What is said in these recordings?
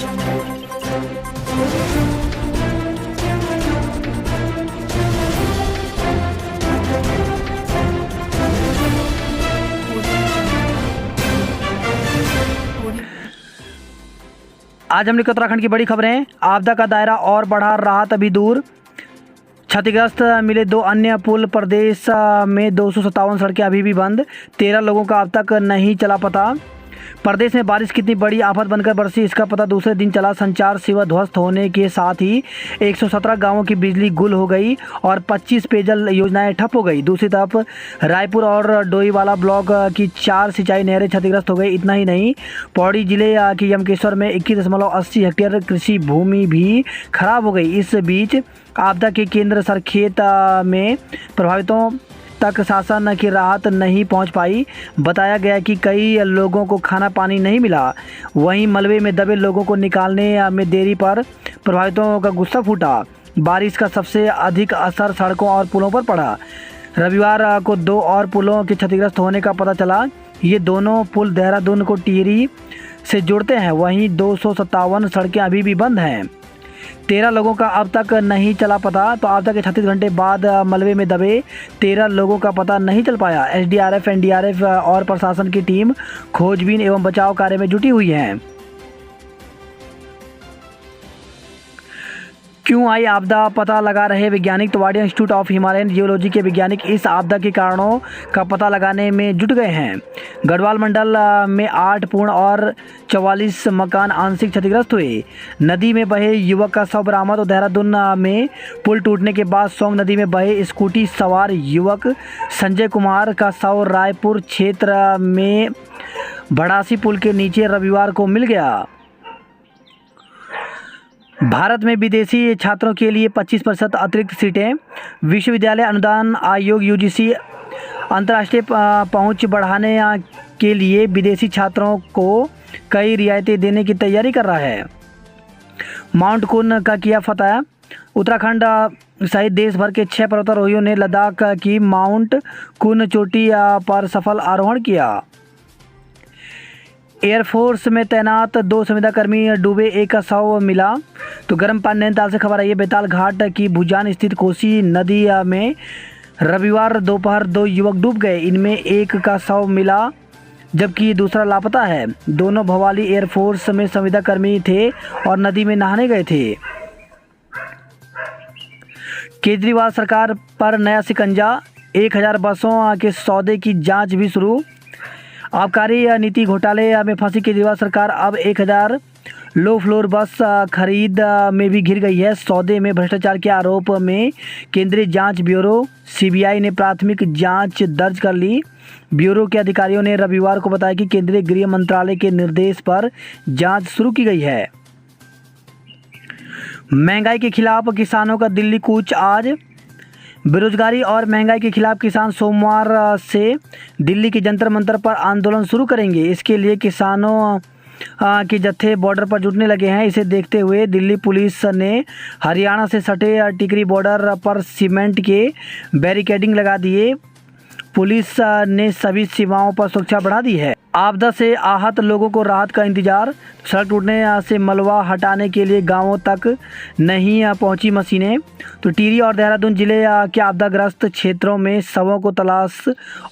आज हमने उत्तराखंड की बड़ी खबरें। आपदा का दायरा और बढ़ा, राहत अभी दूर। क्षतिग्रस्त मिले 2 अन्य पुल। प्रदेश में 257 सड़कें अभी भी बंद। 13 लोगों का अब तक नहीं चला पता। प्रदेश में बारिश कितनी बड़ी आफत बनकर बरसी, इसका पता दूसरे दिन चला। संचार सेवा ध्वस्त होने के साथ ही 117 गांवों की बिजली गुल हो गई और 25 पेयजल योजनाएं ठप हो गई। दूसरी तरफ रायपुर और डोईवाला ब्लॉक की 4 सिंचाई नहरें क्षतिग्रस्त हो गई। इतना ही नहीं, पौड़ी जिले के यमकेश्वर में 21.80 हेक्टेयर कृषि भूमि भी खराब हो गई। इस बीच आपदा के केंद्र सरखेत में प्रभावितों तक शासन की राहत नहीं पहुंच पाई। बताया गया कि कई लोगों को खाना पानी नहीं मिला। वहीं मलबे में दबे लोगों को निकालने में देरी पर प्रभावितों का गुस्सा फूटा। बारिश का सबसे अधिक असर सड़कों और पुलों पर पड़ा। रविवार को 2 और पुलों के क्षतिग्रस्त होने का पता चला। ये दोनों पुल देहरादून को टिहरी से जोड़ते हैं। वहीं 257 सड़कें अभी भी बंद हैं। 13 लोगों का अब तक नहीं चला पता। तो आपदा के 36 घंटे बाद मलबे में दबे 13 लोगों का पता नहीं चल पाया। एसडीआरएफ, एनडीआरएफ और प्रशासन की टीम खोजबीन एवं बचाव कार्य में जुटी हुई है। क्यों आई आपदा, पता लगा रहे वैज्ञानिक। तो Wadia institute of Himalayan geology के वैज्ञानिक इस आपदा के कारणों का पता लगाने में जुट गए हैं। गढ़वाल मंडल में 8 पूर्ण और 44 मकान आंशिक क्षतिग्रस्त हुए। नदी में बहे युवक का शव बरामद। और देहरादून में पुल टूटने के बाद सोंग नदी में बहे स्कूटी सवार युवक संजय कुमार का शव रायपुर क्षेत्र में भड़ासी पुल के नीचे रविवार को मिल गया। भारत में विदेशी छात्रों के लिए 25% अतिरिक्त सीटें। विश्वविद्यालय अनुदान आयोग यूजीसी अंतर्राष्ट्रीय पहुंच बढ़ाने के लिए विदेशी छात्रों को कई रियायतें देने की तैयारी कर रहा है। माउंट कुन का किया फतह। उत्तराखंड सहित देश भर के 6 पर्वतारोहियों ने लद्दाख की माउंट कुन चोटी पर सफल आरोहण किया। एयरफोर्स में तैनात 2 संविदाकर्मी डूबे, 1 का शव मिला। तो गर्म पानी नैनीताल से खबर आई है। बेताल घाट की भुजान स्थित कोसी नदी में रविवार दोपहर 2 युवक डूब गए। इनमें 1 का शव मिला जबकि दूसरा लापता है। दोनों भवाली एयरफोर्स में संविदाकर्मी थे और नदी में नहाने गए थे। केजरीवाल सरकार पर नया शिकंजा। 1000 बसों के सौदे की जांच भी शुरू। आबकारी नीति घोटाले में फंसी केजरीवाल सरकार अब 1000 लो फ्लोर बस खरीद में भी घिर गई है। सौदे में भ्रष्टाचार के आरोप में केंद्रीय जांच ब्यूरो सीबीआई ने प्राथमिक जांच दर्ज कर ली। ब्यूरो के अधिकारियों ने रविवार को बताया कि केंद्रीय गृह मंत्रालय के निर्देश पर जांच शुरू की गई है। महंगाई के खिलाफ किसानों का दिल्ली कूच आज। बेरोजगारी और महंगाई के खिलाफ किसान सोमवार से दिल्ली के जंतर मंतर पर आंदोलन शुरू करेंगे। इसके लिए किसानों के जत्थे बॉर्डर पर जुटने लगे हैं। इसे देखते हुए दिल्ली पुलिस ने हरियाणा से सटे टिकरी बॉर्डर पर सीमेंट के बैरिकेडिंग लगा दिए। पुलिस ने सभी सीमाओं पर सुरक्षा बढ़ा दी है। आपदा से आहत लोगों को राहत का इंतजार। सड़क टूटने से मलबा हटाने के लिए गांवों तक नहीं पहुंची मशीनें। तो टिहरी और देहरादून जिले के आपदाग्रस्त क्षेत्रों में शवों को तलाश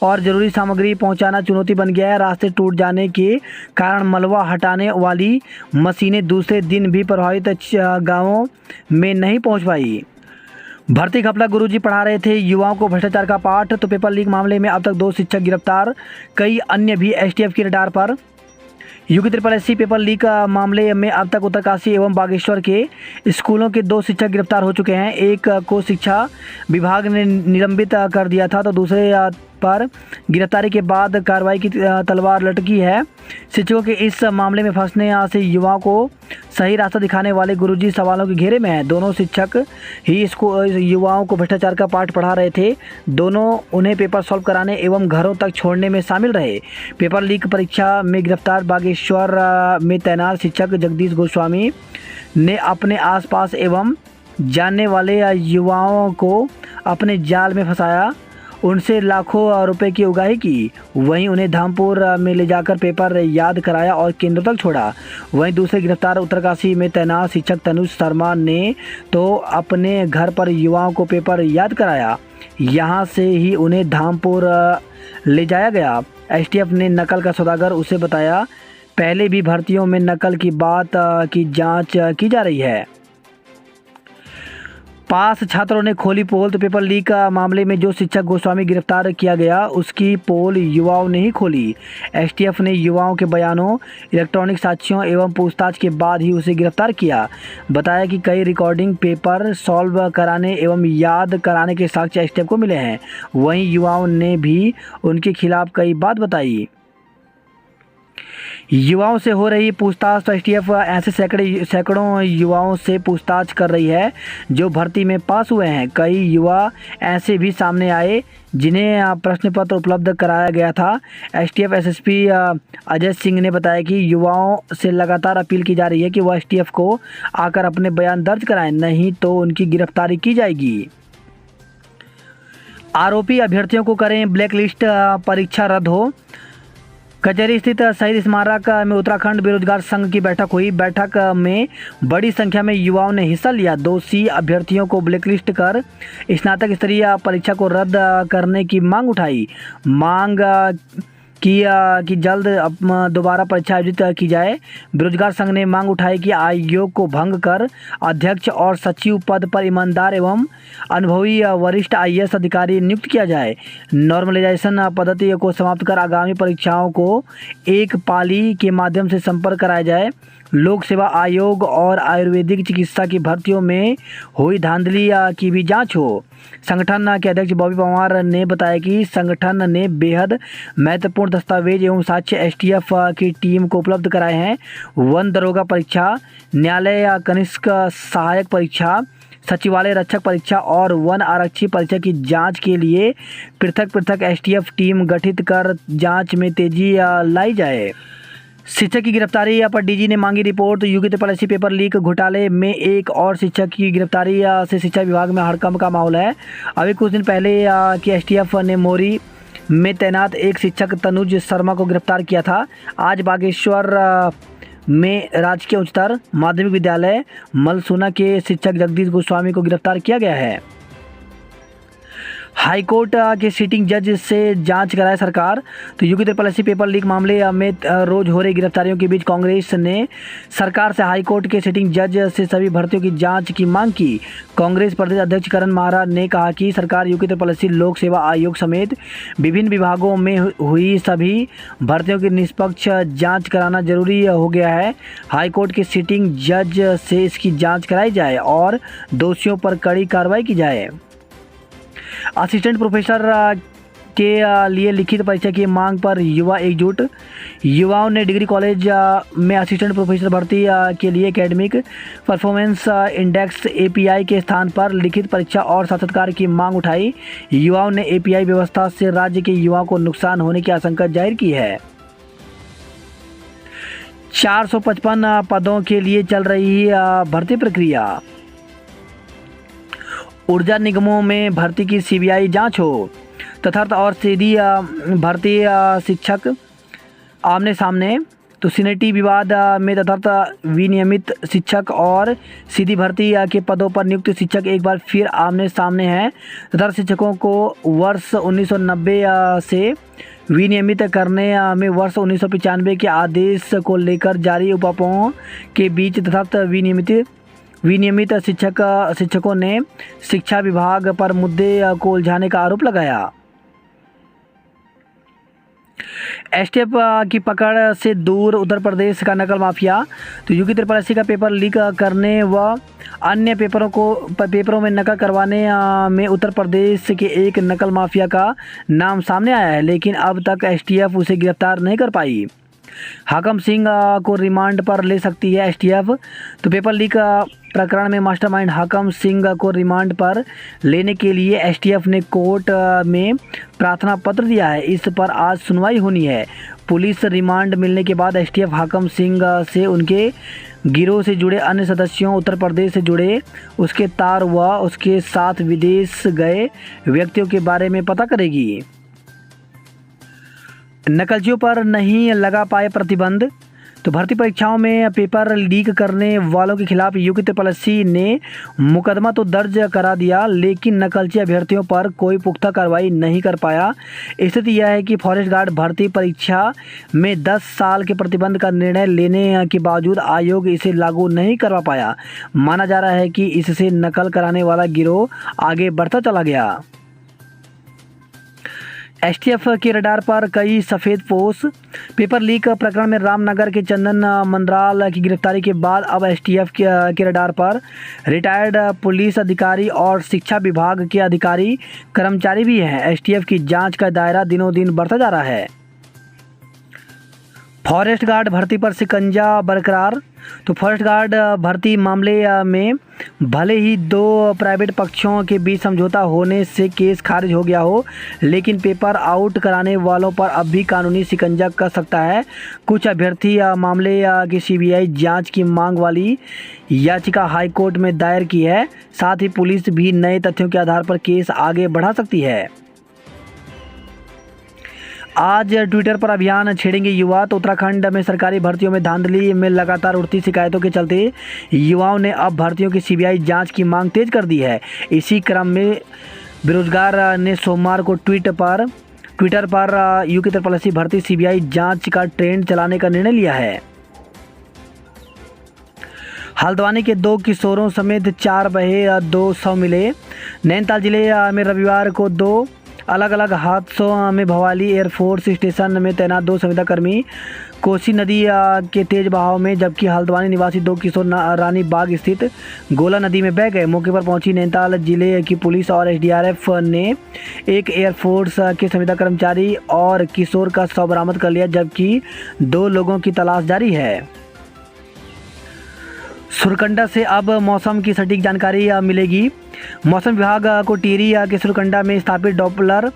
और ज़रूरी सामग्री पहुंचाना चुनौती बन गया है। रास्ते टूट जाने के कारण मलबा हटाने वाली मशीनें दूसरे दिन भी प्रभावित गाँवों में नहीं पहुँच पाई। भर्ती घपला, गुरुजी पढ़ा रहे थे युवाओं को भ्रष्टाचार का पाठ। तो पेपर लीक मामले में अब तक 2 शिक्षक गिरफ्तार, कई अन्य भी एसटीएफ की रडार पर। यूपी SSSC पेपर लीक मामले में अब तक उत्तरकाशी एवं बागेश्वर के स्कूलों के 2 शिक्षक गिरफ्तार हो चुके हैं। एक को शिक्षा विभाग ने निलंबित कर दिया था, तो दूसरे पर गिरफ्तारी के बाद कार्रवाई की तलवार लटकी है। शिक्षकों के इस मामले में फंसने से युवाओं को सही रास्ता दिखाने वाले गुरुजी सवालों के घेरे में हैं। दोनों शिक्षक ही इसको युवाओं को भ्रष्टाचार का पाठ पढ़ा रहे थे। दोनों उन्हें पेपर सॉल्व कराने एवं घरों तक छोड़ने में शामिल रहे। पेपर लीक परीक्षा में गिरफ्तार बागेश्वर में तैनात शिक्षक जगदीश गोस्वामी ने अपने आसपास एवं जानने वाले युवाओं को अपने जाल में फंसाया उनसे लाखों रुपए की उगाही की। वहीं उन्हें धामपुर में ले जाकर पेपर याद कराया और केंद्रों तक छोड़ा। वहीं दूसरे गिरफ्तार उत्तरकाशी में तैनात शिक्षक तनुज शर्मा ने तो अपने घर पर युवाओं को पेपर याद कराया। यहां से ही उन्हें धामपुर ले जाया गया। एसटीएफ ने नकल का सौदागर उसे बताया। पहले भी भर्तियों में नकल की बात की जांच की जा रही है। पास छात्रों ने खोली पोल। तो पेपर लीक मामले में जो शिक्षक गोस्वामी गिरफ्तार किया गया उसकी पोल युवाओं ने ही खोली। एसटीएफ ने युवाओं के बयानों, इलेक्ट्रॉनिक साक्ष्यों एवं पूछताछ के बाद ही उसे गिरफ्तार किया। बताया कि कई रिकॉर्डिंग, पेपर सॉल्व कराने एवं याद कराने के साक्ष्य एसटीएफ को मिले हैं। वहीं युवाओं ने भी उनके खिलाफ कई बात बताई। युवाओं से हो रही पूछताछ। तो एसटीएफ ऐसे सैकड़ों युवाओं से पूछताछ कर रही है जो भर्ती में पास हुए हैं। कई युवा ऐसे भी सामने आए जिन्हें प्रश्न पत्र उपलब्ध कराया गया था। एसटीएफ एसएसपी अजय सिंह ने बताया कि युवाओं से लगातार अपील की जा रही है कि वह एसटीएफ को आकर अपने बयान दर्ज कराएं, नहीं तो उनकी गिरफ्तारी की जाएगी। आरोपी अभ्यर्थियों को करें ब्लैकलिस्ट, परीक्षा रद्द हो। कचहरी स्थित शहीद स्मारक में उत्तराखंड बेरोजगार संघ की बैठक हुई। बैठक में बड़ी संख्या में युवाओं ने हिस्सा लिया। दोषी अभ्यर्थियों को ब्लैकलिस्ट कर स्नातक स्तरीय परीक्षा को रद्द करने की मांग उठाई। मांग कि जल्द दोबारा परीक्षा आयोजित की जाए। बेरोजगार संघ ने मांग उठाई कि आयोग को भंग कर अध्यक्ष और सचिव पद पर ईमानदार एवं अनुभवी वरिष्ठ आईएएस अधिकारी नियुक्त किया जाए। नॉर्मलाइजेशन पद्धति को समाप्त कर आगामी परीक्षाओं को एक पाली के माध्यम से संपन्न कराया जाए। लोक सेवा आयोग और आयुर्वेदिक चिकित्सा की भर्तियों में हुई धांधली की भी जांच हो। संगठन के अध्यक्ष बॉबी पवार ने बताया कि संगठन ने बेहद महत्वपूर्ण दस्तावेज एवं साक्ष्य एसटीएफ की टीम को उपलब्ध कराए हैं। वन दरोगा परीक्षा, न्यायालय कनिष्क सहायक परीक्षा, सचिवालय रक्षक परीक्षा और वन आरक्षी परीक्षा की जांच के लिए पृथक एसटीएफ टीम गठित कर जांच में तेजी लाई जाए। शिक्षक की गिरफ्तारी पर डीजी ने मांगी report. UP triple SC paper leak घोटाले में एक और शिक्षक की गिरफ्तारी से शिक्षा विभाग में हड़कंप का माहौल है। अभी कुछ दिन पहले की एसटीएफ ने मोरी में तैनात एक शिक्षक तनुज शर्मा को गिरफ्तार किया था। आज बागेश्वर में राजकीय उच्चतर माध्यमिक विद्यालय मलसूना के शिक्षक जगदीश गोस्वामी को गिरफ्तार किया गया है। हाईकोर्ट के सिटिंग जज से जांच कराए सरकार। तो UP triple SC paper leak मामले में रोज हो रही गिरफ्तारियों के बीच कांग्रेस ने सरकार से हाईकोर्ट के सिटिंग जज से सभी भर्तियों की जांच की मांग की। कांग्रेस प्रदेश अध्यक्ष करण महाराज ने कहा कि सरकार यूपी ट्रिपल एससी लोक सेवा आयोग समेत विभिन्न विभागों में हुई सभी भर्तियों की निष्पक्ष जाँच कराना जरूरी हो गया है। हाईकोर्ट के सिटिंग जज से इसकी जाँच कराई जाए और दोषियों पर कड़ी कार्रवाई की जाए। असिस्टेंट प्रोफेसर के लिए लिखित परीक्षा की मांग पर युवा एकजुट। युवाओं ने डिग्री कॉलेज में असिस्टेंट प्रोफेसर भर्ती के लिए एकेडमिक परफॉर्मेंस इंडेक्स एपीआई के स्थान पर लिखित परीक्षा और साक्षात्कार की मांग उठाई। युवाओं ने एपीआई व्यवस्था से राज्य के युवाओं को नुकसान होने की आशंका जाहिर की है। 455 पदों के लिए चल रही भर्ती प्रक्रिया। ऊर्जा निगमों में भर्ती की सीबीआई जांच हो। तथार्थ और सीधी भर्ती शिक्षक आमने सामने। तो सीनेटी विवाद में तथार्थ विनियमित शिक्षक और सीधी भर्ती के पदों पर नियुक्त शिक्षक एक बार फिर आमने सामने हैं। तथार्थ शिक्षकों को वर्ष 1990 से विनियमित करने में वर्ष 1995 के आदेश को लेकर जारी उपापों के बीच तथार्थ विनियमित शिक्षकों ने शिक्षा विभाग पर मुद्दे को उलझाने का आरोप लगाया। एसटीएफ की पकड़ से दूर उत्तर प्रदेश का नकल माफिया। तो यूपी ट्रिपल एससी का पेपर लीक करने व अन्य पेपरों में नकल करवाने में उत्तर प्रदेश के एक नकल माफिया का नाम सामने आया है, लेकिन अब तक एसटीएफ उसे गिरफ्तार नहीं कर पाई। हाकम सिंह को रिमांड पर ले सकती है एसटीएफ। तो पेपर लीक प्रकरण में मास्टरमाइंड हाकम सिंह को रिमांड पर लेने के लिए एसटीएफ ने कोर्ट में प्रार्थना पत्र दिया है। इस पर आज सुनवाई होनी है। पुलिस रिमांड मिलने के बाद एसटीएफ हाकम सिंह से उनके गिरोह से जुड़े अन्य सदस्यों, उत्तर प्रदेश से जुड़े उसके तार व उसके साथ विदेश गए व्यक्तियों के बारे में पता करेगी। नकलचियों पर नहीं लगा पाए प्रतिबंध। तो भर्ती परीक्षाओं में पेपर लीक करने वालों के खिलाफ यूपी त्रिपल ने मुकदमा तो दर्ज करा दिया, लेकिन नकलची अभ्यर्थियों पर कोई पुख्ता कार्रवाई नहीं कर पाया। स्थिति यह है कि फॉरेस्ट गार्ड भर्ती परीक्षा में 10 साल के प्रतिबंध का निर्णय लेने के बावजूद आयोग इसे लागू नहीं करवा पाया। माना जा रहा है कि इससे नकल कराने वाला गिरोह आगे बढ़ता चला गया। एसटीएफ के रडार पर कई सफ़ेद पोश। पेपर लीक प्रकरण में रामनगर के चंदन मंडराल की गिरफ्तारी के बाद अब एसटीएफ के रडार पर रिटायर्ड पुलिस अधिकारी और शिक्षा विभाग के अधिकारी कर्मचारी भी हैं। एसटीएफ की जांच का दायरा दिनों दिन बढ़ता जा रहा है। फॉरेस्ट गार्ड भर्ती पर शिकंजा बरकरार। तो फॉरेस्ट गार्ड भर्ती मामले में भले ही 2 प्राइवेट पक्षों के बीच समझौता होने से केस खारिज हो गया हो, लेकिन पेपर आउट कराने वालों पर अब भी कानूनी शिकंजा कर सकता है। कुछ अभ्यर्थी मामले की सीबीआई जांच की मांग वाली याचिका हाईकोर्ट में दायर की है। साथ ही पुलिस भी नए तथ्यों के आधार पर केस आगे बढ़ा सकती है। आज ट्विटर पर अभियान छेड़ेंगे युवा। तो उत्तराखंड में सरकारी भर्तियों में धांधली में लगातार उठती शिकायतों के चलते युवाओं ने अब भर्तियों की सीबीआई जांच की मांग तेज कर दी है। इसी क्रम में बेरोजगार ने सोमवार को ट्विटर पर यूपी त्रिपल भर्ती सीबीआई जांच का ट्रेंड चलाने का निर्णय लिया है। हल्द्वानी के 2 किशोरों समेत 4 बहे 2 शव मिले। नैनीताल जिले में रविवार को 2 अलग अलग हादसों में भवाली एयरफोर्स स्टेशन में तैनात 2 संविदाकर्मी कोसी नदी के तेज बहाव में, जबकि हल्द्वानी निवासी 2 किशोर रानी बाग स्थित गोला नदी में बह गए। मौके पर पहुंची नैनीताल जिले की पुलिस और एसडीआरएफ ने एक एयरफोर्स के संविदा कर्मचारी और किशोर का शव बरामद कर लिया, जबकि 2 लोगों की तलाश जारी है। सुरकंडा से अब मौसम की सटीक जानकारी मिलेगी। मौसम विभाग को टिहरी के सुरकंडा में स्थापित डॉपलर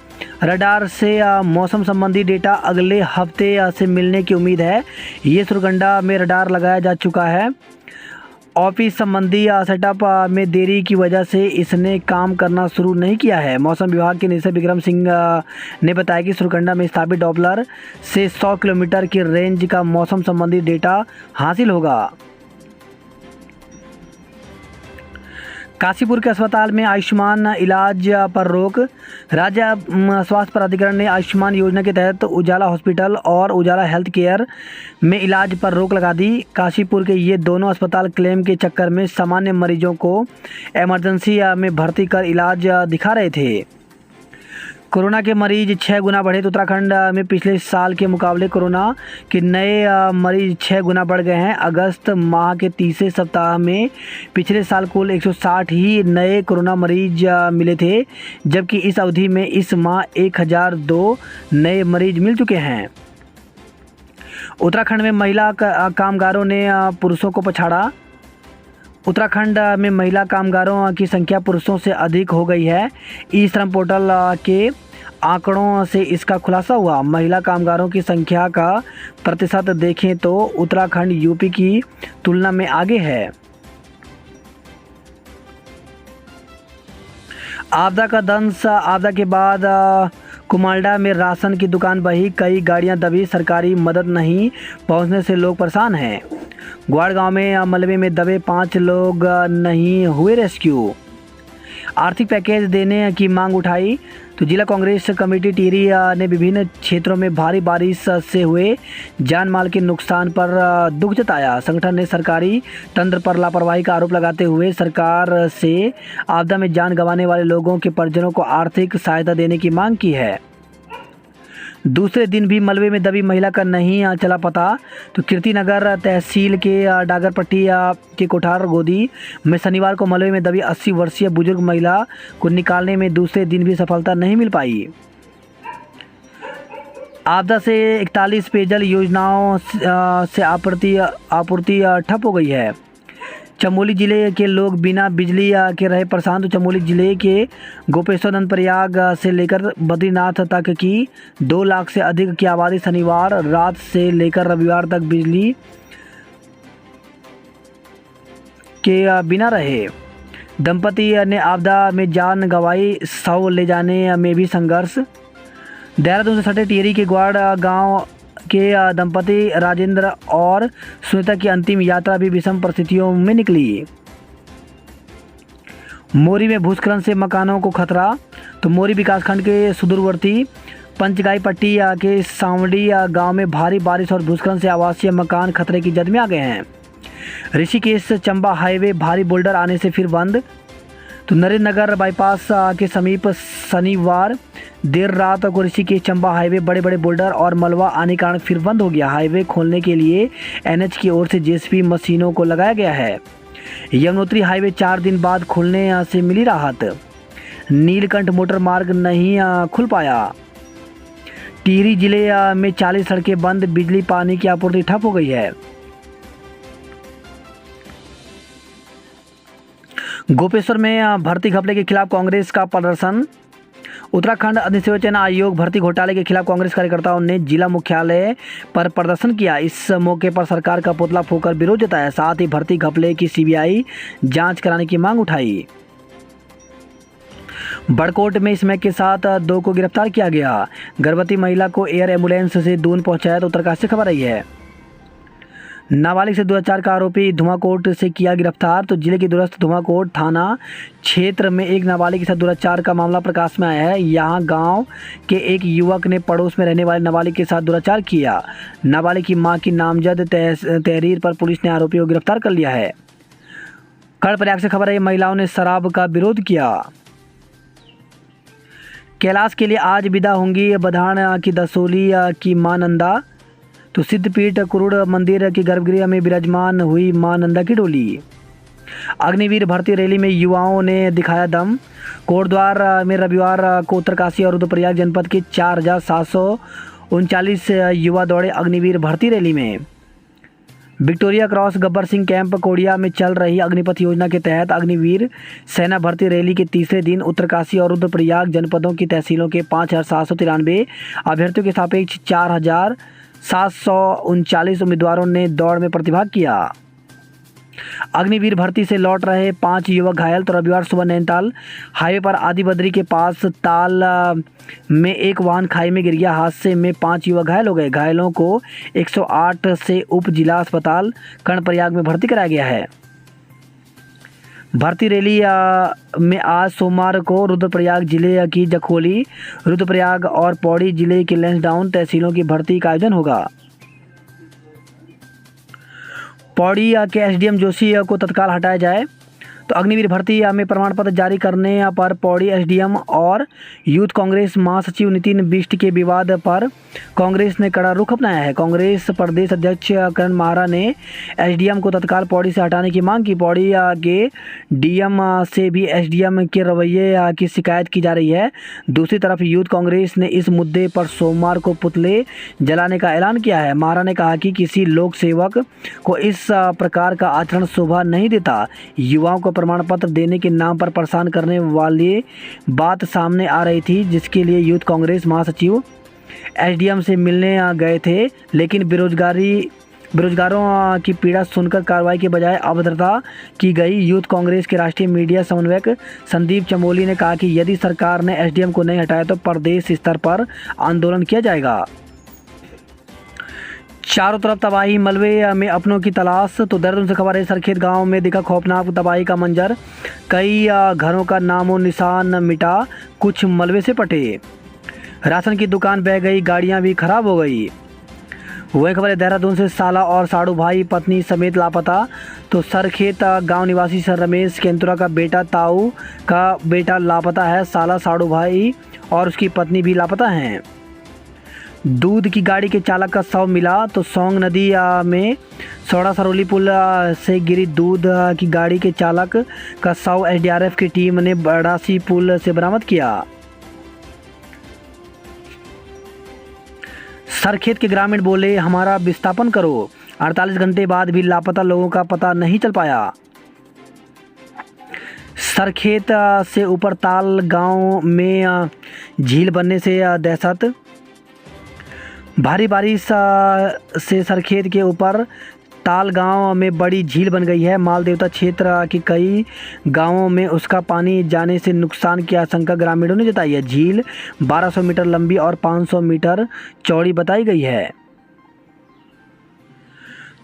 रडार से मौसम संबंधी डेटा अगले हफ्ते से मिलने की उम्मीद है। ये सुरकंडा में रडार लगाया जा चुका है। ऑफिस संबंधी सेटअप में देरी की वजह से इसने काम करना शुरू नहीं किया है। मौसम विभाग के निदेशक विक्रम सिंह ने बताया कि सुरकंडा में स्थापित डॉपलर से 100 किलोमीटर की रेंज का मौसम संबंधी डेटा हासिल होगा। काशीपुर के अस्पताल में आयुष्मान इलाज पर रोक। राज्य स्वास्थ्य प्राधिकरण ने आयुष्मान योजना के तहत उजाला हॉस्पिटल और उजाला हेल्थ केयर में इलाज पर रोक लगा दी। काशीपुर के ये दोनों अस्पताल क्लेम के चक्कर में सामान्य मरीजों को इमरजेंसी में भर्ती कर इलाज दिखा रहे थे। कोरोना के मरीज 6 गुना बढ़े। तो उत्तराखंड में पिछले साल के मुकाबले कोरोना के नए मरीज 6 गुना बढ़ गए हैं। अगस्त माह के तीसरे सप्ताह में पिछले साल कुल 160 ही नए कोरोना मरीज मिले थे, जबकि इस अवधि में इस माह 1002 नए मरीज मिल चुके हैं। उत्तराखंड में महिला कामगारों ने पुरुषों को पछाड़ा। उत्तराखंड में महिला कामगारों की संख्या पुरुषों से अधिक हो गई है। ई श्रम पोर्टल के आंकड़ों से इसका खुलासा हुआ। महिला कामगारों की संख्या का प्रतिशत देखें तो उत्तराखंड यूपी की तुलना में आगे है। आपदा का दंश। आपदा के बाद कुमालडा में राशन की दुकान बही, कई गाड़ियां दबी, सरकारी मदद नहीं पहुंचने से लोग परेशान हैं। ग्वाड़ गांव में मलबे में दबे 5 लोग नहीं हुए रेस्क्यू। आर्थिक पैकेज देने की मांग उठाई। तो जिला कांग्रेस कमेटी टिहरी ने विभिन्न क्षेत्रों में भारी बारिश से हुए जान माल के नुकसान पर दुख जताया। संगठन ने सरकारी तंत्र पर लापरवाही का आरोप लगाते हुए सरकार से आपदा में जान गंवाने वाले लोगों के परिजनों को आर्थिक सहायता देने की मांग की है। दूसरे दिन भी मलबे में दबी महिला का नहीं चला पता। तो कीर्तिनगर तहसील के डागरपट्टी के कोठार गोदी में शनिवार को मलबे में दबी 80 वर्षीय बुजुर्ग महिला को निकालने में दूसरे दिन भी सफलता नहीं मिल पाई। आपदा से 41 पेयजल योजनाओं से आपूर्ति ठप हो गई है। चमोली जिले के लोग बिना बिजली के रहे परेशान। तो चमोली जिले के गोपेश्वर नंदप्रयाग से लेकर बद्रीनाथ तक की 2 लाख से अधिक की आबादी शनिवार रात से लेकर रविवार तक बिजली के बिना रहे। दंपति ने आपदा में जान गंवाई, शव ले जाने में भी संघर्ष। देहरादून से सटे टिहरी के ग्वाड़ गांव के दंपति राजेंद्र और सुनीता की अंतिम यात्रा भी विषम परिस्थितियों में निकली। मोरी में भूस्खलन से मकानों को खतरा। तो मोरी विकासखंड के सुदूरवर्ती पंचगाई पट्टी के सांवड़ी गांव में भारी बारिश और भूस्खलन से आवासीय मकान खतरे की जद में आ गए हैं। ऋषिकेश चंबा हाईवे भारी बोल्डर आने से फिर बंद। तो नरेंद्र नगर बाईपास के समीप शनिवार देर रात को ऋषिकेश चंबा हाईवे बड़े बड़े बोल्डर और मलबा आने के कारण फिर बंद हो गया। हाईवे खोलने के लिए एनएच की ओर से जेसीबी मशीनों को लगाया गया है। यमुनोत्री हाईवे 4 दिन बाद खुलने से मिली राहत। नीलकंठ मोटर मार्ग नहीं खुल पाया। टिहरी जिले में 40 सड़कें बंद, बिजली पानी की आपूर्ति ठप हो गई है। गोपेश्वर में भर्ती घपले के खिलाफ कांग्रेस का प्रदर्शन। उत्तराखंड अधिसूचना आयोग भर्ती घोटाले के खिलाफ कांग्रेस कार्यकर्ताओं ने जिला मुख्यालय पर प्रदर्शन किया। इस मौके पर सरकार का पुतला फूंककर विरोध जताया। साथ ही भर्ती घपले की सीबीआई जांच कराने की मांग उठाई। बड़कोट में स्मैक के साथ 2 को गिरफ्तार किया गया। गर्भवती महिला को एयर एम्बुलेंस से दून पहुंचाया। तो उत्तरकाशी से खबर आई है। नाबालिग से दुराचार का आरोपी धुमाकोट से किया गिरफ्तार। तो जिले के दूरस्थ धुमाकोट थाना क्षेत्र में एक नाबालिग के साथ दुराचार का मामला प्रकाश में आया है। यहां गांव के एक युवक ने पड़ोस में रहने वाले नाबालिग के साथ दुराचार किया। नाबालिग की मां की नामजद तहरीर पर पुलिस ने आरोपी को गिरफ्तार कर लिया है। कर्णप्रयाग से खबर है, महिलाओं ने शराब का विरोध किया। कैलाश के लिए आज विदा होंगी बधान की दसोली की मां नंदा। तो सिद्धपीठ कुरुड़ मंदिर की गर्भगृह में विराजमान हुई मां नंदा की डोली। अग्निवीर भर्ती रैली में युवाओं ने दिखाया दम। कोटद्वार में रविवार को उत्तरकाशी और रुद्रप्रयाग जनपद के 4739 युवा दौड़े अग्निवीर भर्ती रैली में। Victoria Cross Gabbar Singh camp Kodia में चल रही अग्निपथ योजना के तहत अग्निवीर सेना भर्ती रैली के तीसरे दिन उत्तरकाशी और रुद्रप्रयाग जनपदों की तहसीलों के 5793 अभ्यर्थियों के सापेक्ष 4739 उम्मीदवारों ने दौड़ में प्रतिभाग किया। अग्निवीर भर्ती से लौट रहे 5 युवक घायल। तो रविवार सुबह नैनीताल हाईवे पर आदि बद्री के पास ताल में एक वाहन खाई में गिर गया। हादसे में 5 युवक घायल हो गए। घायलों को 108 से उप जिला अस्पताल कर्णप्रयाग में भर्ती कराया गया है। भर्ती रैली में आज सोमवार को रुद्रप्रयाग जिले की जखोली, रुद्रप्रयाग और पौड़ी जिले के लैंसडाउन तहसीलों की भर्ती का आयोजन होगा। पौड़ी के एसडीएम जोशी को तत्काल हटाया जाए। तो अग्निवीर भर्ती में प्रमाण पत्र जारी करने पर पौड़ी एसडीएम और यूथ कांग्रेस महासचिव नितिन बिष्ट के विवाद पर कांग्रेस ने कड़ा रुख अपनाया है। कांग्रेस प्रदेश अध्यक्ष करण माहरा ने एसडीएम को तत्काल पौड़ी से हटाने की मांग की। पौड़ी के डीएम से भी एसडीएम के रवैये की शिकायत की जा रही है। दूसरी तरफ यूथ कांग्रेस ने इस मुद्दे पर सोमवार को पुतले जलाने का ऐलान किया है। माहरा ने कहा कि किसी लोक सेवक को इस प्रकार का आचरण शोभा नहीं देता। युवाओं को प्रमाण पत्र देने के नाम पर परेशान करने वाली बात सामने आ रही थी, जिसके लिए यूथ कांग्रेस महासचिव एसडीएम से मिलने गए थे, लेकिन बेरोजगारों की पीड़ा सुनकर कार्रवाई के बजाय अभद्रता की गई। यूथ कांग्रेस के राष्ट्रीय मीडिया समन्वयक संदीप चमोली ने कहा कि यदि सरकार ने एसडीएम को नहीं हटाया तो प्रदेश स्तर पर आंदोलन किया जाएगा। चारों तरफ तबाही, मलबे में अपनों की तलाश। तो देहरादून से खबर है, सरखेत गांव में दिखा खौफनाक तबाही का मंजर। कई घरों का नामो निशान मिटा, कुछ मलबे से पटे। राशन की दुकान बह गई, गाड़ियां भी खराब हो गई। वही खबर है, देहरादून से साला और साड़ू भाई पत्नी समेत लापता। तो सरखेत गांव निवासी सर रमेश केंतुरा का बेटा ताऊ का बेटा लापता है। साला साड़ू भाई और उसकी पत्नी भी लापता हैं। दूध की गाड़ी के चालक का शव मिला। तो सोंग नदी में सौड़ा सरोली पुल से गिरी दूध की गाड़ी के चालक का शव एसडीआरएफ की टीम ने बड़ासी पुल से बरामद किया। सरखेत के ग्रामीण बोले, हमारा विस्थापन करो। 48 घंटे बाद भी लापता लोगों का पता नहीं चल पाया। सरखेत से ऊपर ताल गांव में झील बनने से दहशत। भारी बारिश से सरखेत के ऊपर ताल गांव में बड़ी झील बन गई है। मालदेवता क्षेत्र के कई गांवों में उसका पानी जाने से नुकसान की आशंका ग्रामीणों ने जताई है। झील 1200 मीटर लंबी और 500 मीटर चौड़ी बताई गई है।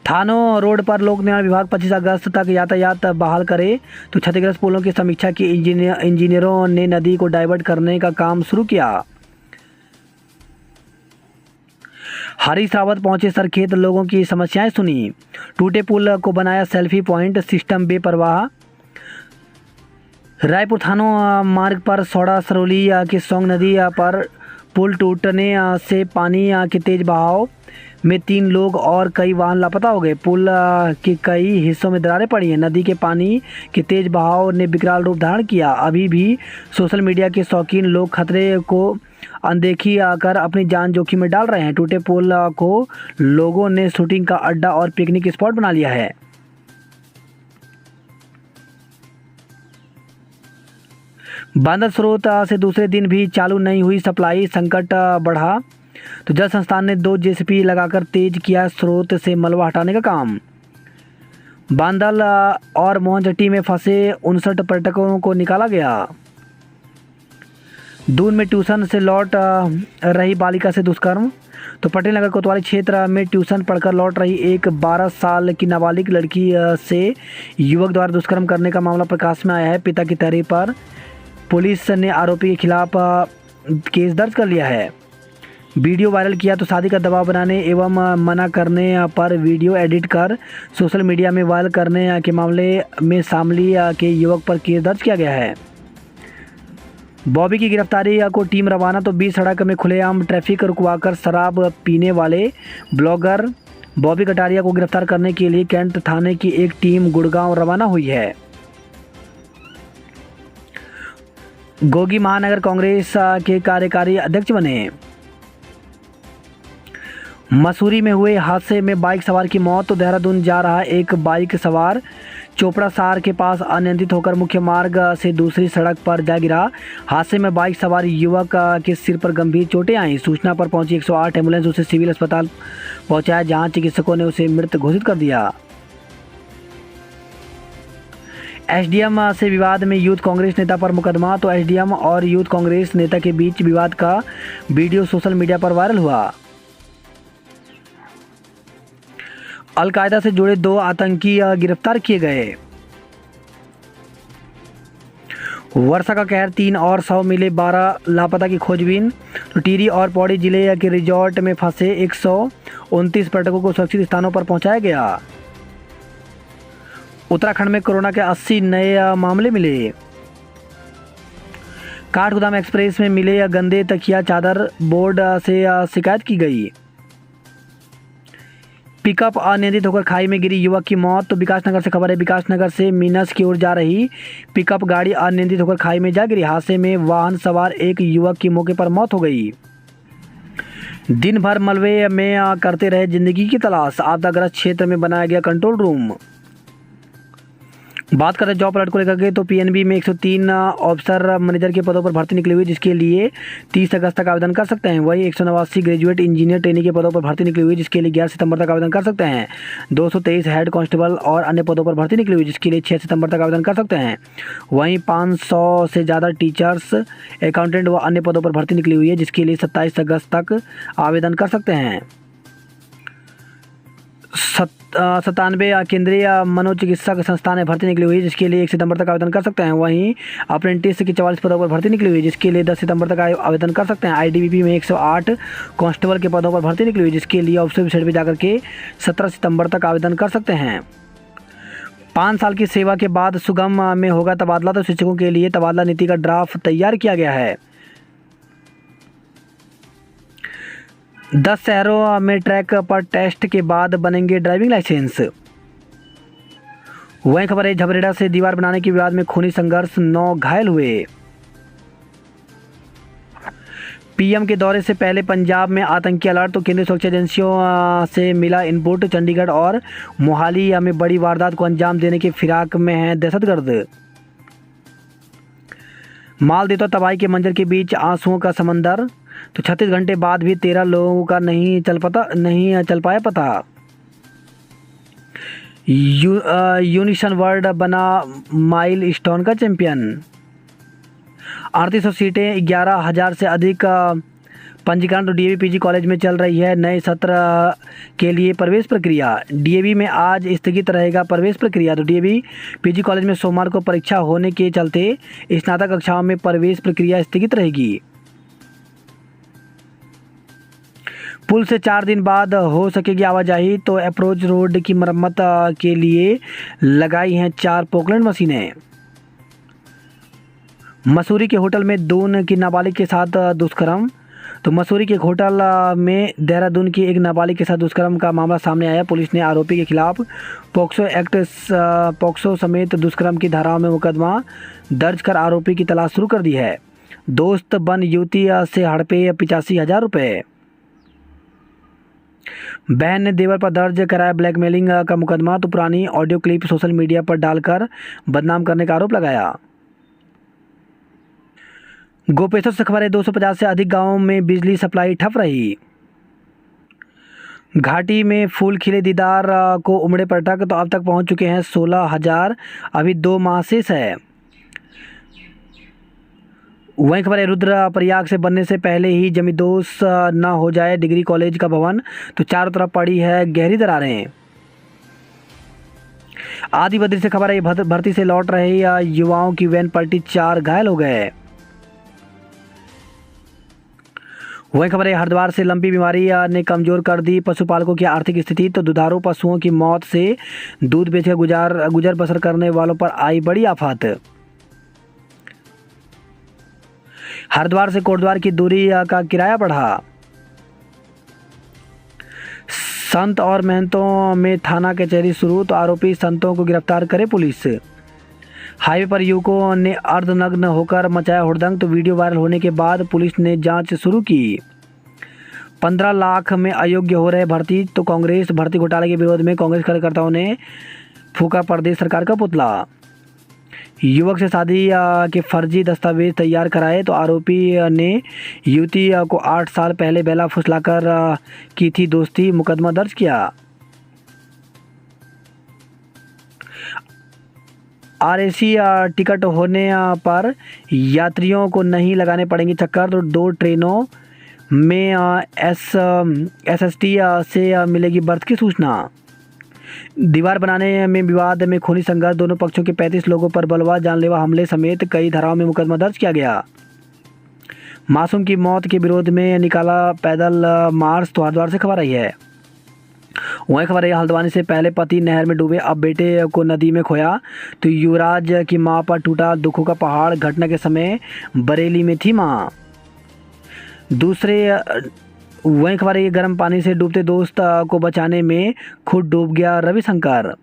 थानों रोड पर लोक निर्माण विभाग 25 अगस्त तक यातायात बहाल करे, तो क्षतिग्रस्त पुलों की समीक्षा की। इंजीनियरों ने नदी को डाइवर्ट करने का काम शुरू किया। हरीश रावत पहुंचे सरखेत, लोगों की समस्याएं सुनी। टूटे पुल को बनाया सेल्फी पॉइंट, सिस्टम बेपरवाह। रायपुर थानों मार्ग पर सौड़ा सरौली के सोंग नदी पर पुल टूटने से पानी के तेज बहाव में 3 लोग और कई वाहन लापता हो गए। पुल के कई हिस्सों में दरारें पड़ी हैं। नदी के पानी के तेज बहाव ने विकराल रूप धारण किया। अभी भी सोशल मीडिया के शौकीन लोग खतरे को अनदेखी कर अपनी जान जोखिम में डाल रहे हैं। टूटे पुल को लोगों ने शूटिंग का अड्डा और पिकनिक स्पॉट बना लिया है। बांदर स्रोत से दूसरे दिन भी चालू नहीं हुई सप्लाई, संकट बढ़ा, तो जल संस्थान ने 2 जेसीबी लगाकर तेज किया स्रोत से मलबा हटाने का काम। बांदल और मोहनचट्टी में फंसे 59 पर्यटकों को निकाला गया। दून में ट्यूशन से लौट रही बालिका से दुष्कर्म, तो पटेल नगर कोतवाली क्षेत्र में ट्यूशन पढ़कर लौट रही एक 12 साल की नाबालिग लड़की से युवक द्वारा दुष्कर्म करने का मामला प्रकाश में आया है। पिता की तहरीर पर पुलिस ने आरोपी के खिलाफ केस दर्ज कर लिया है। वीडियो वायरल किया, तो शादी का दबाव बनाने एवं मना करने पर वीडियो एडिट कर सोशल मीडिया में वायरल करने के मामले में शामली के युवक पर केस दर्ज किया गया है। बॉबी की गिरफ्तारी को टीम रवाना, तो बीच सड़क में खुलेआम ट्रैफिक रुकवाकर शराब पीने वाले ब्लॉगर बॉबी कटारिया को गिरफ्तार करने के लिए कैंट थाने की एक टीम गुड़गांव रवाना हुई है। गोगी महानगर कांग्रेस के कार्यकारी अध्यक्ष बने। मसूरी में हुए हादसे में बाइक सवार की मौत, तो देहरादून जा रहा एक बाइक सवार चोपड़ा सार के पास अनियंत्रित होकर मुख्य मार्ग से दूसरी सड़क पर जा गिरा। हादसे में बाइक सवार युवक के सिर पर गंभीर चोटें आईं। सूचना पर पहुंची 108 एम्बुलेंस उसे सिविल अस्पताल पहुंचाया, जहां चिकित्सकों ने उसे मृत घोषित कर दिया। एसडीएम से विवाद में यूथ कांग्रेस नेता पर मुकदमा, तो एसडीएम और यूथ कांग्रेस नेता के बीच विवाद का वीडियो सोशल मीडिया पर वायरल हुआ। अलकायदा से जुड़े 2 आतंकी गिरफ्तार किए गए। वर्षा का कहर, 3 और 100 मिले, 12 लापता की खोजबीन। तो टिहरी और पौड़ी जिले के रिजॉर्ट में फंसे 129 पर्यटकों को सुरक्षित स्थानों पर पहुंचाया गया। उत्तराखंड में कोरोना के 80 नए मामले मिले। काठगोदाम एक्सप्रेस में मिले गंदे तकिया चादर, बोर्ड से शिकायत की गई। पिकअप अनियंत्रित होकर खाई में गिरी, युवक की मौत, तो विकासनगर से खबर है। विकासनगर से मीनस की ओर जा रही पिकअप गाड़ी अनियंत्रित होकर खाई में जा गिरी। हादसे में वाहन सवार एक युवक की मौके पर मौत हो गई। दिन भर मलबे में करते रहे जिंदगी की तलाश, आपदाग्रस्त क्षेत्र में बनाया गया कंट्रोल रूम। बात करें जॉब अलर्ट को लेकर के, तो पीएनबी में 103 ऑफिसर मैनेजर के पदों पर भर्ती निकली हुई, जिसके लिए 30 अगस्त तक आवेदन कर सकते हैं। वहीं 189 ग्रेजुएट इंजीनियर ट्रेनिंग के पदों पर भर्ती निकली हुई, जिसके लिए 11 सितंबर तक आवेदन कर सकते हैं। 223 हेड कांस्टेबल और अन्य पदों पर भर्ती निकली हुई, जिसके लिए 6 सितंबर तक आवेदन कर सकते हैं। वहीं 500 से ज़्यादा टीचर्स, अकाउंटेंट व अन्य पदों पर भर्ती निकली हुई है, जिसके लिए 27 अगस्त तक आवेदन कर सकते हैं। 97 केंद्रीय मनोचिकित्सक संस्थान में भर्ती निकली हुई, जिसके लिए 1 सितंबर तक आवेदन कर सकते हैं। वहीं अप्रेंटिस की 44 पदों पर भर्ती निकली हुई, जिसके लिए 10 सितंबर तक आवेदन कर सकते हैं। आईटीबीपी में 108 कांस्टेबल के पदों पर भर्ती निकली हुई, जिसके लिए ऑफिसर वेबसाइट पर जाकर के 17 सितंबर तक आवेदन कर सकते हैं। 5 साल की सेवा के बाद सुगम में होगा तबादला, तो शिक्षकों के लिए तबादला नीति का ड्राफ्ट तैयार किया गया है। 10 शहरों में ट्रैक पर टेस्ट के बाद बनेंगे ड्राइविंग लाइसेंस। वहीं खबर है झबरेड़ा से दीवार बनाने के विवाद में खूनी संघर्ष, 9 घायल हुए। पीएम के दौरे से पहले पंजाब में आतंकी अलर्ट, तो केंद्रीय सुरक्षा एजेंसियों से मिला इनपुट। चंडीगढ़ और मोहाली में बड़ी वारदात को अंजाम देने की फिराक में है दहशतगर्द। मालदेवता तबाही के मंजर के बीच आंसुओं का समंदर, तो 36 घंटे बाद भी 13 लोगों का नहीं चल पाया पता। यूनिसन वर्ल्ड बना माइल स्टोन का चैंपियन। 3800 सीटें, 11,000 से अधिक पंजीकरण तो डीएवी पीजी कॉलेज में चल रही है नए सत्र के लिए प्रवेश प्रक्रिया। डीएवी में आज स्थगित रहेगा प्रवेश प्रक्रिया। तो डीएवी पीजी कॉलेज में सोमवार को परीक्षा होने के चलते स्नातक कक्षाओं में प्रवेश प्रक्रिया स्थगित रहेगी। पुल से 4 दिन बाद हो सकेगी आवाजाही। तो अप्रोच रोड की मरम्मत के लिए लगाई हैं 4 पोकलैंड मशीनें। मसूरी के होटल में दून की नाबालिग के साथ दुष्कर्म। तो मसूरी के एक होटल में देहरादून की एक नाबालिग के साथ दुष्कर्म का मामला सामने आया। पुलिस ने आरोपी के खिलाफ पोक्सो समेत दुष्कर्म की धाराओं में मुकदमा दर्ज कर आरोपी की तलाश शुरू कर दी है। दोस्त बन युवती से हड़पे 85,000 रुपये। बहन ने देवर पर दर्ज कराया ब्लैकमेलिंग का मुकदमा। तो पुरानी ऑडियो क्लिप सोशल मीडिया पर डालकर बदनाम करने का आरोप लगाया। गोपेश्वर से खबर है, 250 से अधिक गांवों में बिजली सप्लाई ठप रही। घाटी में फूल खिले दीदार को उमड़े पर्यटक। तो अब तक पहुंच चुके हैं 16,000, अभी 2 माह शेष है। वहीं खबर है, रुद्रप्रयाग से बनने से पहले ही जमींदोज न हो जाए डिग्री कॉलेज का भवन। तो चारों तरफ पड़ी है गहरी दरारें। आदि बद्री से खबर है, भर्ती से लौट रहे युवाओं की वैन पलटी, 4 घायल हो गए। वहीं खबर है, हरिद्वार से लंबी बीमारी ने कमजोर कर दी पशुपालकों की आर्थिक स्थिति। तो दुधारू पशुओं की मौत से दूध बेचकर गुजर बसर करने वालों पर आई बड़ी आफत। हरिद्वार से कोटद्वार की दूरी का किराया बढ़ा। संत और महंतों में थाना कचहरी शुरू। तो आरोपी संतों को गिरफ्तार करे पुलिस। हाईवे पर युवकों ने अर्धनग्न होकर मचाया हुड़दंग। तो वीडियो वायरल होने के बाद पुलिस ने जांच शुरू की। 15 लाख में अयोग्य हो रहे भर्ती। तो कांग्रेस भर्ती घोटाले के विरोध में कांग्रेस कार्यकर्ताओं ने फूका प्रदेश सरकार का पुतला। युवक से शादी के फर्जी दस्तावेज तैयार कराए। तो आरोपी ने युवती को 8 साल पहले बेला फुसलाकर की थी दोस्ती, मुकदमा दर्ज किया। आरएसी टिकट होने पर यात्रियों को नहीं लगाने पड़ेंगे चक्कर। तो 2 ट्रेनों में एसएसटी से मिलेगी बर्थ की सूचना। दीवार बनाने में विवाद में खूनी संघर्ष, दोनों पक्षों के 35 लोगों पर बलवा जानलेवा हमले समेत कई धाराओं में मुकदमा दर्ज किया गया। मासूम की मौत के विरोध में निकाला पैदल मार्च। तो हरिद्वार से खबर आई है। वहीं खबर है, हल्द्वानी से पहले पति नहर में डूबे, अब बेटे को नदी में खोया। तो युवराज की मां पर टूटा दुखों का पहाड़। घटना के समय बरेली में थी मां। वहीं खबर है, गर्म पानी से डूबते दोस्त को बचाने में खुद डूब गया रविशंकर।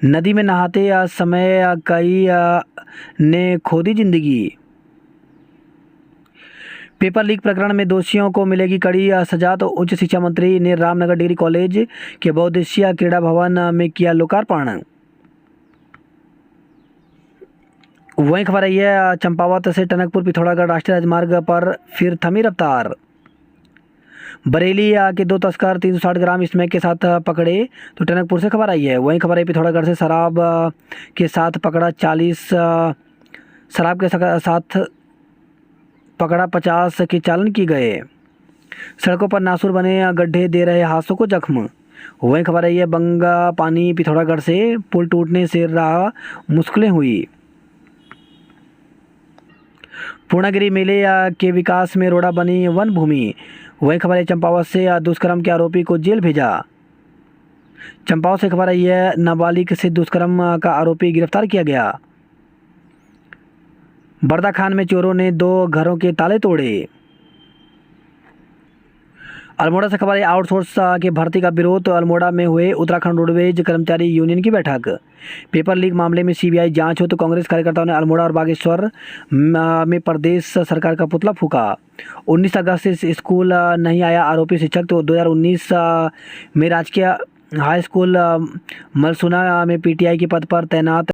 नदी में नहाते समय कई ने खो दी जिंदगी। पेपर लीक प्रकरण में दोषियों को मिलेगी कड़ी सजा। तो उच्च शिक्षा मंत्री ने रामनगर डिग्री कॉलेज के बहुउद्देशीय क्रीड़ा भवन में किया लोकार्पण। वहीं खबर आई है, चंपावत से टनकपुर पिथौरागढ़ राष्ट्रीय राजमार्ग पर फिर थमी रफ्तार। बरेली के 2 तस्कर 360 ग्राम स्मैक के साथ पकड़े। तो टनकपुर से खबर आई है। वहीं खबर है, पिथौरागढ़ से शराब के साथ पकड़ा 50 के चालन की गए। सड़कों पर नासूर बने गड्ढे दे रहे हादसों को जख्म। वहीं खबर है, ये बंगा पानी पिथौरागढ़ से पुल टूटने से रहा मुश्किलें हुई। पूर्णागिरी मेले के विकास में रोड़ा बनी वन भूमि। वहीं खबर है, चंपावत से दुष्कर्म के आरोपी को जेल भेजा। चंपावत से खबर आई है, नाबालिग से दुष्कर्म का आरोपी गिरफ्तार किया गया। बरदा खान में चोरों ने 2 घरों के ताले तोड़े। अल्मोड़ा से खबर है, आउटसोर्स के भर्ती का विरोध। तो अल्मोड़ा में हुए उत्तराखंड रोडवेज कर्मचारी यूनियन की बैठक। पेपर लीक मामले में सीबीआई जांच हो। तो कांग्रेस कार्यकर्ताओं ने अल्मोड़ा और बागेश्वर में प्रदेश सरकार का पुतला फूका। 19 अगस्त से स्कूल नहीं आया आरोपी शिक्षक। तो 2019 में राजकीय हाई स्कूल मलसुना में पीटीआई के पद पर तैनात